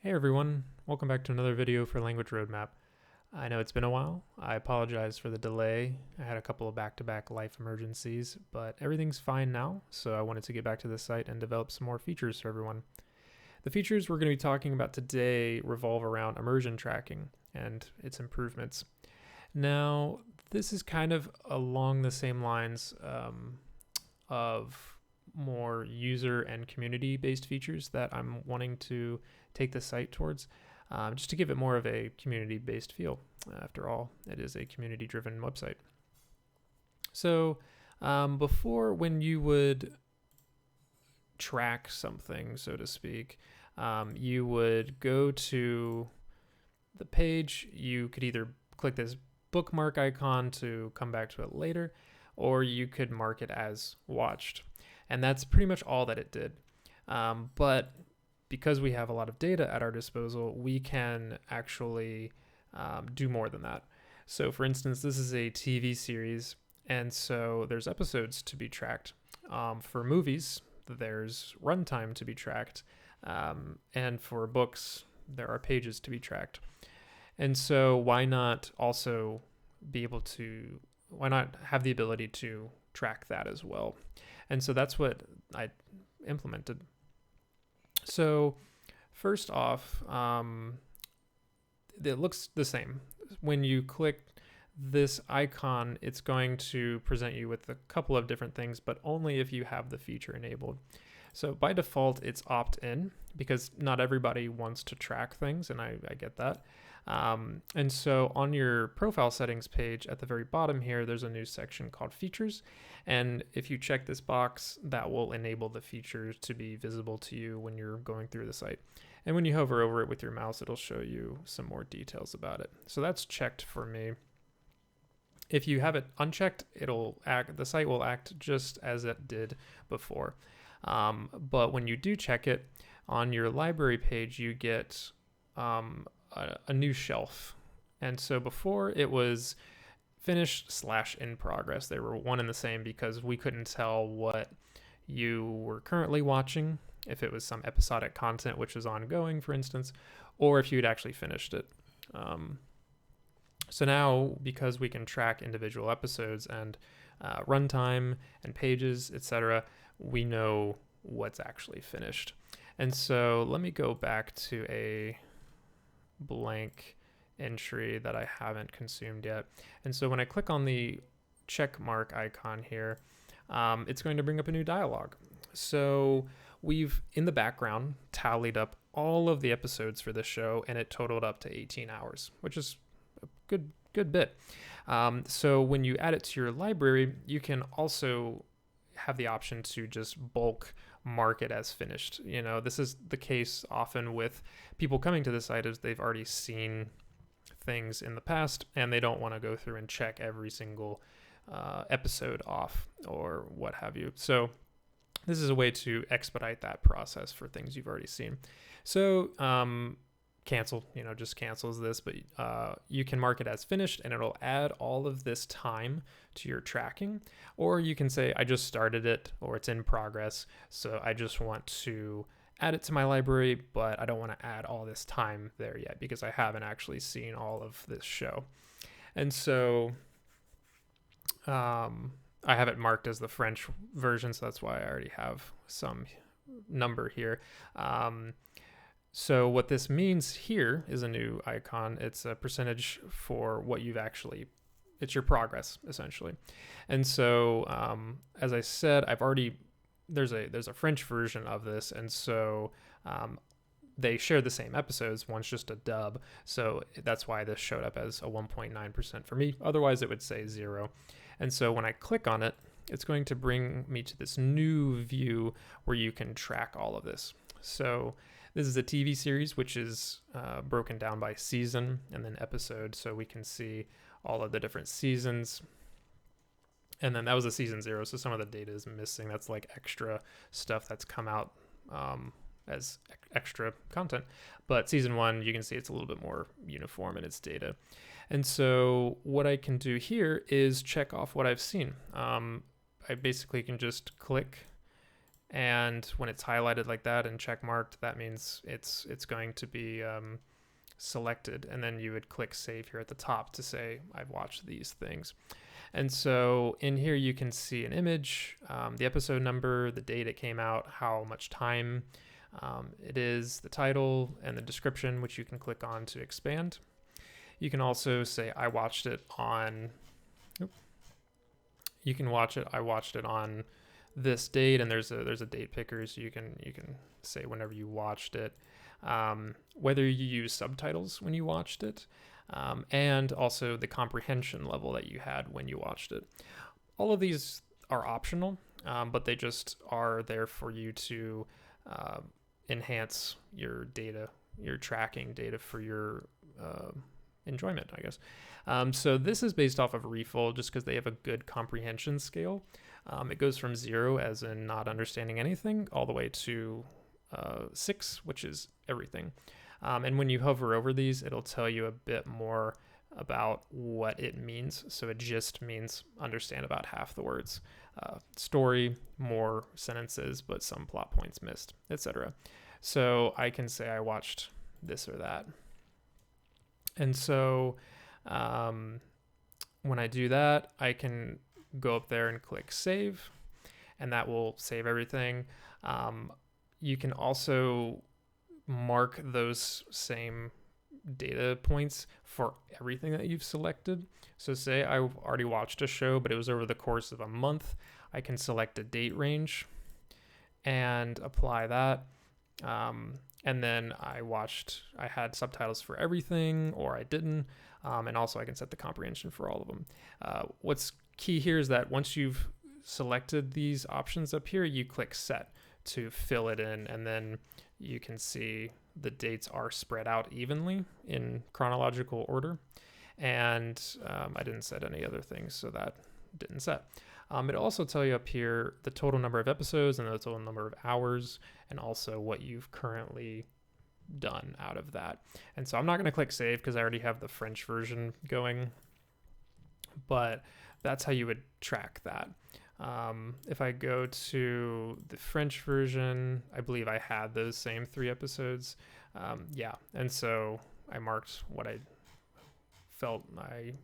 Hey everyone, welcome back to another video for Language Roadmap. I know it's been a while. I apologize for the delay. I had a couple of back-to-back life emergencies, but everything's fine now, so I wanted to get back to the site and develop some more features for everyone. The features we're going to be talking about today revolve around immersion tracking and its improvements. Now, this is kind of along the same lines of more user and community-based features that I'm wanting to take the site towards, just to give it more of a community-based feel. After all, it is a community-driven website. So before, when you would track something, so to speak, you would go to the page. You could either click this bookmark icon to come back to it later, or you could mark it as watched. And that's pretty much all that it did. But because we have a lot of data at our disposal, we can actually do more than that. So for instance, this is a TV series, and so there's episodes to be tracked. For movies, there's runtime to be tracked. And for books, there are pages to be tracked. And so why not also why not have the ability to track that as well? And so that's what I implemented. So first off, it looks the same. When you click this icon, it's going to present you with a couple of different things, but only if you have the feature enabled. So by default, it's opt-in because not everybody wants to track things, and I get that. And so on your profile settings page at the very bottom here, there's a new section called features. And if you check this box, that will enable the features to be visible to you when you're going through the site. And when you hover over it with your mouse, it'll show you some more details about it. So that's checked for me. If you have it unchecked, the site will act just as it did before. But when you do check it, on your library page, you get a new shelf. And so before it was finished/in progress. They were one and the same because we couldn't tell what you were currently watching, if it was some episodic content which is ongoing, for instance, or if you'd actually finished it. So now, because we can track individual episodes and runtime and pages, etc., we know what's actually finished. And so let me go back to a blank entry that I haven't consumed yet. And so when I click on the check mark icon here, it's going to bring up a new dialog. So we've, in the background, tallied up all of the episodes for this show, and it totaled up to 18 hours, which is a good bit. So when you add it to your library, you can also have the option to just bulk mark it as finished. This is the case often with people coming to the site as they've already seen things in the past and they don't want to go through and check every single episode off or what have you. So this is a way to expedite that process for things you've already seen. So cancel, just cancels this, but you can mark it as finished and it'll add all of this time to your tracking. Or you can say, I just started it, or it's in progress, so I just want to add it to my library, but I don't want to add all this time there yet because I haven't actually seen all of this show. And so I have it marked as the French version, so that's why I already have some number here. So what this means here is a new icon. It's a percentage for what you've actually, it's your progress essentially. And so as I said, there's a French version of this, and so they share the same episodes. One's just a dub, so that's why this showed up as a 1.9% for me. Otherwise, it would say 0. And so when I click on it, it's going to bring me to this new view where you can track all of this. So this is a TV series, which is broken down by season and then episode, so we can see all of the different seasons. And then that was a season 0, so some of the data is missing. That's like extra stuff that's come out as extra content. But season 1, you can see it's a little bit more uniform in its data. And so what I can do here is check off what I've seen. I basically can just click And when it's highlighted like that and check marked, that means it's going to be selected. And then you would click save here at the top to say, I've watched these things. And so in here, you can see an image, the episode number, the date it came out, how much time it is, the title, and the description, which you can click on to expand. You can also say, I watched it on, you can watch it, I watched it on this date, and there's a date picker, so you can say whenever you watched it, whether you use subtitles when you watched it, and also the comprehension level that you had when you watched it. All of these are optional, but they just are there for you to enhance your data, your tracking data for your enjoyment, I guess. So this is based off of Refill just because they have a good comprehension scale. It goes from 0, as in not understanding anything, all the way to 6, which is everything. And when you hover over these, it'll tell you a bit more about what it means. So a gist means understand about half the words. Story, more sentences, but some plot points missed, etc. So I can say I watched this or that. And so when I do that, I can go up there and click save, and that will save everything. You can also mark those same data points for everything that you've selected. So say I've already watched a show, but it was over the course of a month. I can select a date range and apply that. And then I had subtitles for everything, or I didn't. And also I can set the comprehension for all of them. What's key here is that once you've selected these options up here, you click set to fill it in, and then you can see the dates are spread out evenly in chronological order. And I didn't set any other things, so that didn't set. It'll also tell you up here the total number of episodes and the total number of hours, and also what you've currently done out of that. And so I'm not going to click save because I already have the French version going, but that's how you would track that. If I go to the French version, I believe I had those same 3 episodes. Yeah, and so I marked what I felt I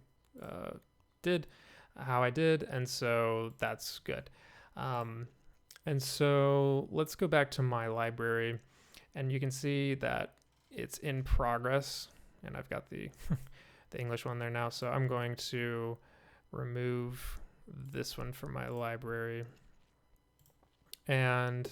did, how I did, and so that's good. And so let's go back to my library, and you can see that it's in progress, and I've got the the English one there now. So I'm going to remove this one from my library, and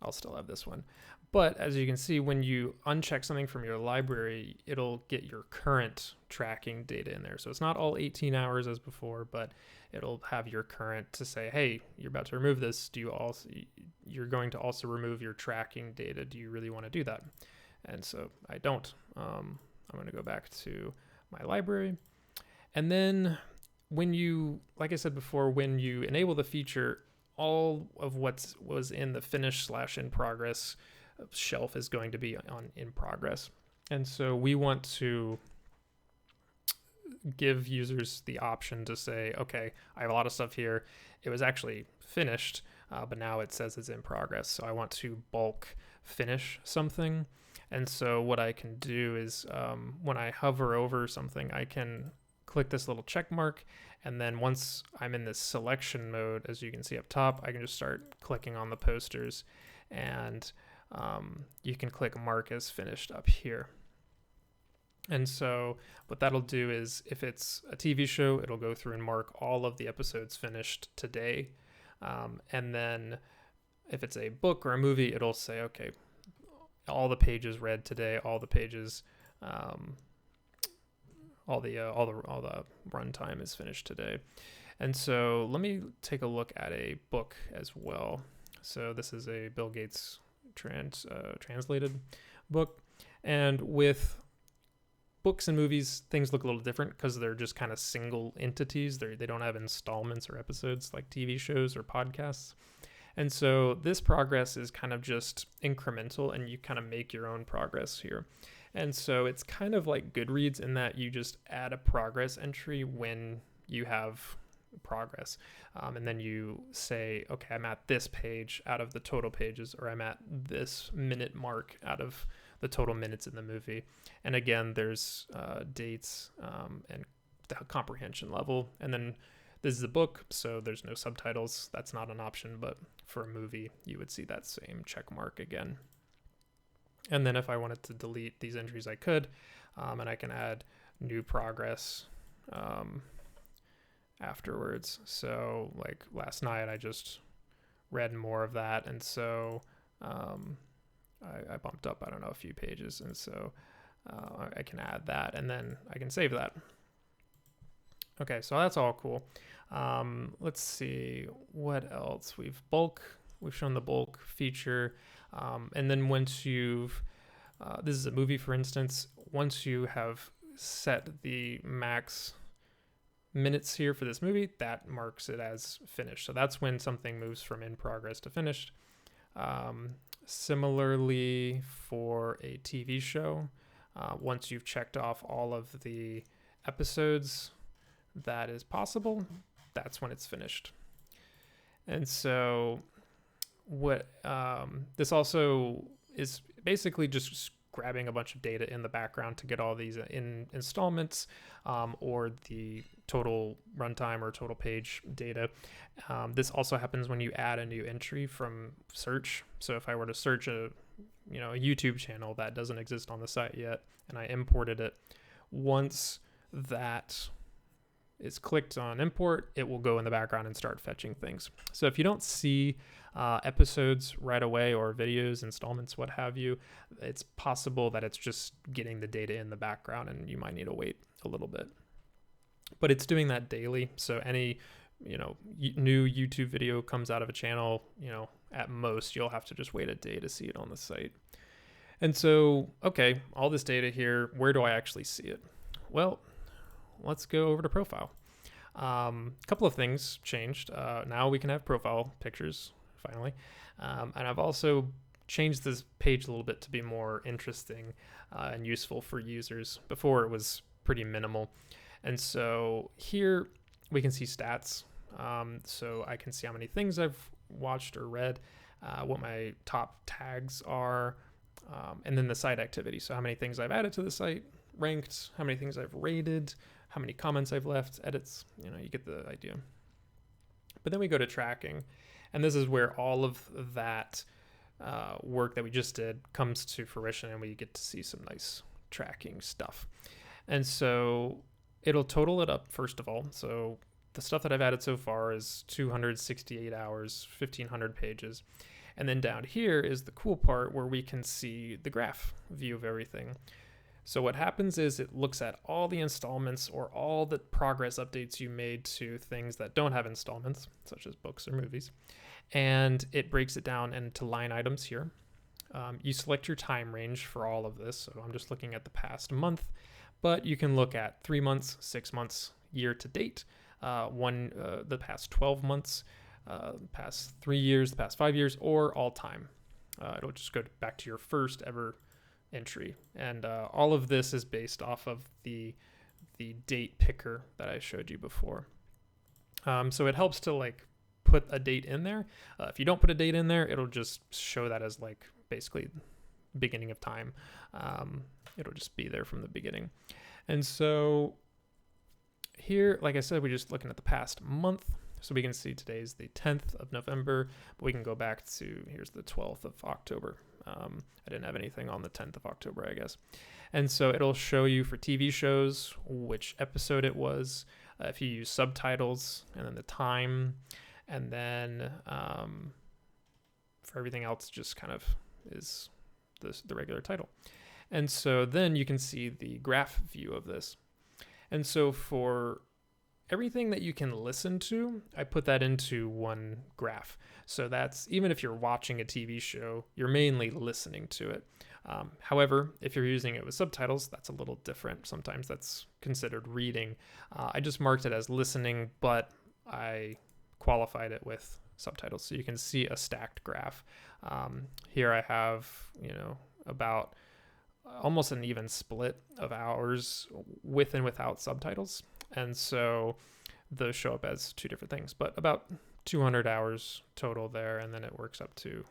I'll still have this one. But as you can see, when you uncheck something from your library, it'll get your current tracking data in there. So it's not all 18 hours as before, but it'll have your current to say, hey, you're about to remove this. You're going to also remove your tracking data. Do you really want to do that? And so I don't. I'm going to go back to my library. And then when you, like I said before, when you enable the feature, all of what was in the finish/in progress shelf is going to be on in progress. And so we want to give users the option to say, okay, I have a lot of stuff here. It was actually finished, but now it says it's in progress. So I want to bulk finish something. And so what I can do is when I hover over something, I can click this little check mark. And then once I'm in this selection mode, as you can see up top, I can just start clicking on the posters, and you can click mark as finished up here. And so what that'll do is if it's a TV show, it'll go through and mark all of the episodes finished today. And then if it's a book or a movie, it'll say, okay, all the pages read today, all the pages, all the runtime is finished today. And so let me take a look at a book as well. So this is a Bill Gates translated book. And with books and movies, things look a little different because they're just kind of single entities. They don't have installments or episodes like TV shows or podcasts. And so this progress is kind of just incremental, and you kind of make your own progress here. And so it's kind of like Goodreads in that you just add a progress entry when you have progress. And then you say, okay, I'm at this page out of the total pages, or I'm at this minute mark out of the total minutes in the movie. And again, there's dates and the comprehension level. And then this is a book, so there's no subtitles. That's not an option, but for a movie, you would see that same check mark again. And then if I wanted to delete these entries, I could, and I can add new progress afterwards. So like last night, I just read more of that, and so I bumped up, I don't know, a few pages, and so I can add that, and then I can save that. Okay, so that's all cool. Let's see what else. We've shown the bulk feature, and then once you've this is a movie, for instance, once you have set the max minutes here for this movie, that marks it as finished. So that's when something moves from in progress to finished. Similarly for a TV show, once you've checked off all of the episodes that is possible, that's when it's finished. And so what this also is basically just grabbing a bunch of data in the background to get all these in installments, or the total runtime or total page data. This also happens when you add a new entry from search. So if I were to search a YouTube channel that doesn't exist on the site yet, and I imported it, once that is clicked on import, it will go in the background and start fetching things. So if you don't see episodes right away, or videos, installments, what have you, it's possible that it's just getting the data in the background and you might need to wait a little bit. But it's doing that daily. So any new YouTube video comes out of a channel, at most you'll have to just wait a day to see it on the site. And so, okay, all this data here, where do I actually see it? Well, let's go over to profile. A couple of things changed. Now we can have profile pictures, finally. And I've also changed this page a little bit to be more interesting and useful for users. Before it was pretty minimal. And so here we can see stats. So I can see how many things I've watched or read, what my top tags are, and then the site activity. So how many things I've added to the site, ranked, how many things I've rated, how many comments I've left, edits, you get the idea. But then we go to tracking, and this is where all of that work that we just did comes to fruition, and we get to see some nice tracking stuff. And so it'll total it up, first of all. So the stuff that I've added so far is 268 hours, 1,500 pages. And then down here is the cool part where we can see the graph view of everything. So what happens is it looks at all the installments or all the progress updates you made to things that don't have installments, such as books or movies, and it breaks it down into line items here. You select your time range for all of this. So I'm just looking at the past month, but you can look at 3 months, 6 months, year to date, the past 12 months, past 3 years, the past 5 years, or all time. It'll just go back to your first ever entry, and all of this is based off of the date picker that I showed you before. So it helps to put a date in there. If you don't put a date in there, it'll just show that as basically beginning of time. It'll just be there from the beginning. And so here, like I said, we're just looking at the past month. So we can see today's the 10th of November, but we can go back to, here's the 12th of October. I didn't have anything on the 10th of October, I guess. And so it'll show you for TV shows which episode it was, if you use subtitles, and then the time, and then for everything else just kind of is the regular title. And so then you can see the graph view of this. And so for everything that you can listen to, I put that into one graph. So that's, even if you're watching a TV show, you're mainly listening to it. However, if you're using it with subtitles, that's a little different. Sometimes that's considered reading. I just marked it as listening, but I qualified it with subtitles. So you can see a stacked graph. Here I have, about almost an even split of hours with and without subtitles. And so those show up as two different things, but about 200 hours total there, and then it works up to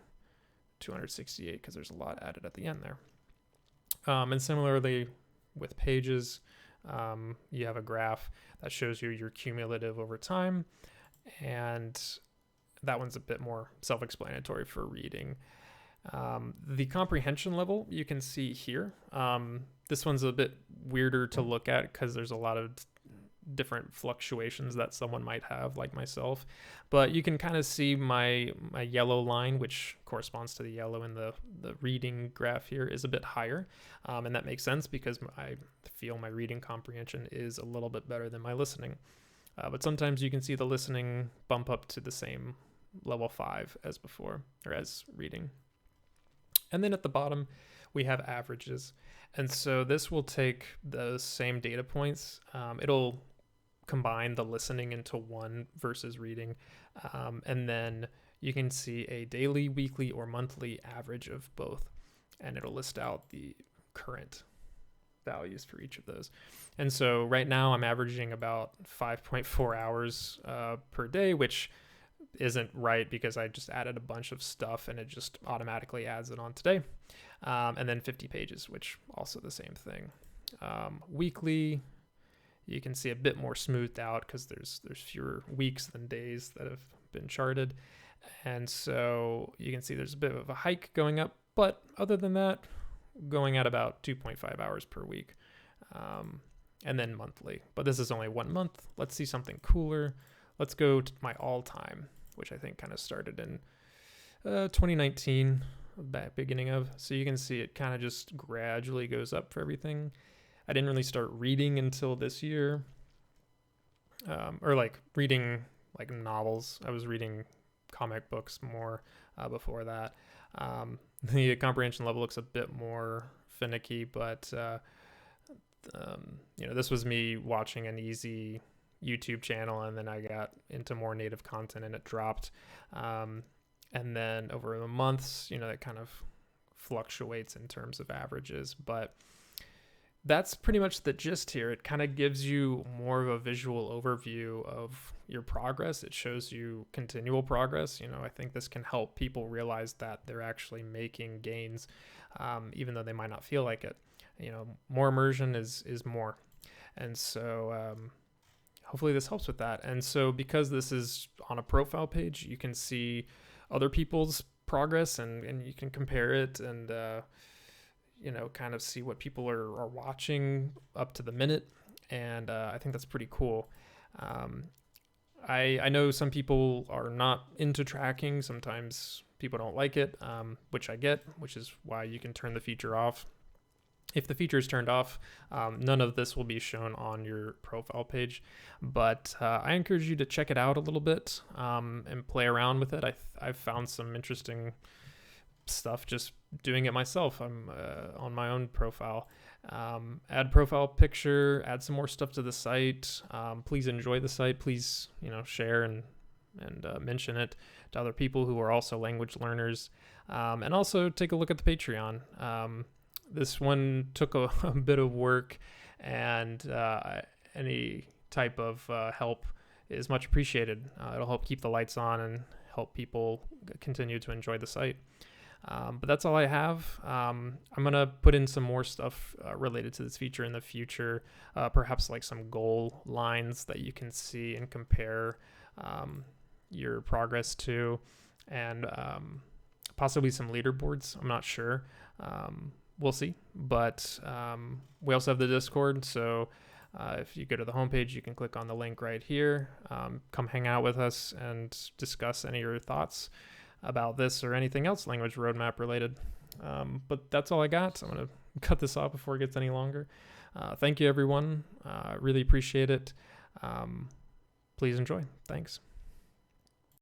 268 because there's a lot added at the end there. And similarly with pages, you have a graph that shows you your cumulative over time, and that one's a bit more self-explanatory for reading. The comprehension level you can see here. This one's a bit weirder to look at because there's a lot of different fluctuations that someone might have, like myself, but you can kind of see my yellow line, which corresponds to the yellow in the reading graph here, is a bit higher, and that makes sense because I feel my reading comprehension is a little bit better than my listening, but sometimes you can see the listening bump up to the same level 5 as before, or as reading. And then at the bottom we have averages, and so this will take those same data points. It'll combine the listening into one versus reading, and then you can see a daily, weekly, or monthly average of both, and it'll list out the current values for each of those. And so right now I'm averaging about 5.4 hours per day, which isn't right because I just added a bunch of stuff and it just automatically adds it on today. And then 50 pages, which also the same thing. Weekly, you can see a bit more smoothed out because there's fewer weeks than days that have been charted. And so you can see there's a bit of a hike going up, but other than that, going at about 2.5 hours per week. And then monthly, but this is only 1 month. Let's see something cooler. Let's go to my all-time, which I think kind of started in 2019, beginning of. So you can see it kind of just gradually goes up for everything. I didn't really start reading until this year, or like reading like novels. I was reading comic books more before that. The comprehension level looks a bit more finicky, but this was me watching an easy YouTube channel, and then I got into more native content and it dropped. And then over the months, it kind of fluctuates in terms of averages, but that's pretty much the gist here. It kind of gives you more of a visual overview of your progress. It shows you continual progress. I think this can help people realize that they're actually making gains, even though they might not feel like it. More immersion is more. And so hopefully this helps with that. And so because this is on a profile page, you can see other people's progress and you can compare it and kind of see what people are watching up to the minute. And I think that's pretty cool. I know some people are not into tracking. Sometimes people don't like it, which I get, which is why you can turn the feature off. If the feature is turned off, none of this will be shown on your profile page, but I encourage you to check it out a little bit and play around with it. I've found some interesting stuff just doing it myself. I'm on my own profile. Add profile picture, add some more stuff to the site. Please enjoy the site. Please, share and mention it to other people who are also language learners. And also take a look at the Patreon. This one took a bit of work, and any type of help is much appreciated. It'll help keep the lights on and help people continue to enjoy the site. But that's all I have. I'm going to put in some more stuff related to this feature in the future, perhaps like some goal lines that you can see and compare your progress to, and possibly some leaderboards. I'm not sure. We'll see. But we also have the Discord, so if you go to the homepage, you can click on the link right here. Come hang out with us and discuss any of your thoughts about this or anything else language roadmap related. But that's all I got. I'm going to cut this off before it gets any longer. Thank you, everyone. Really appreciate it. Please enjoy. Thanks.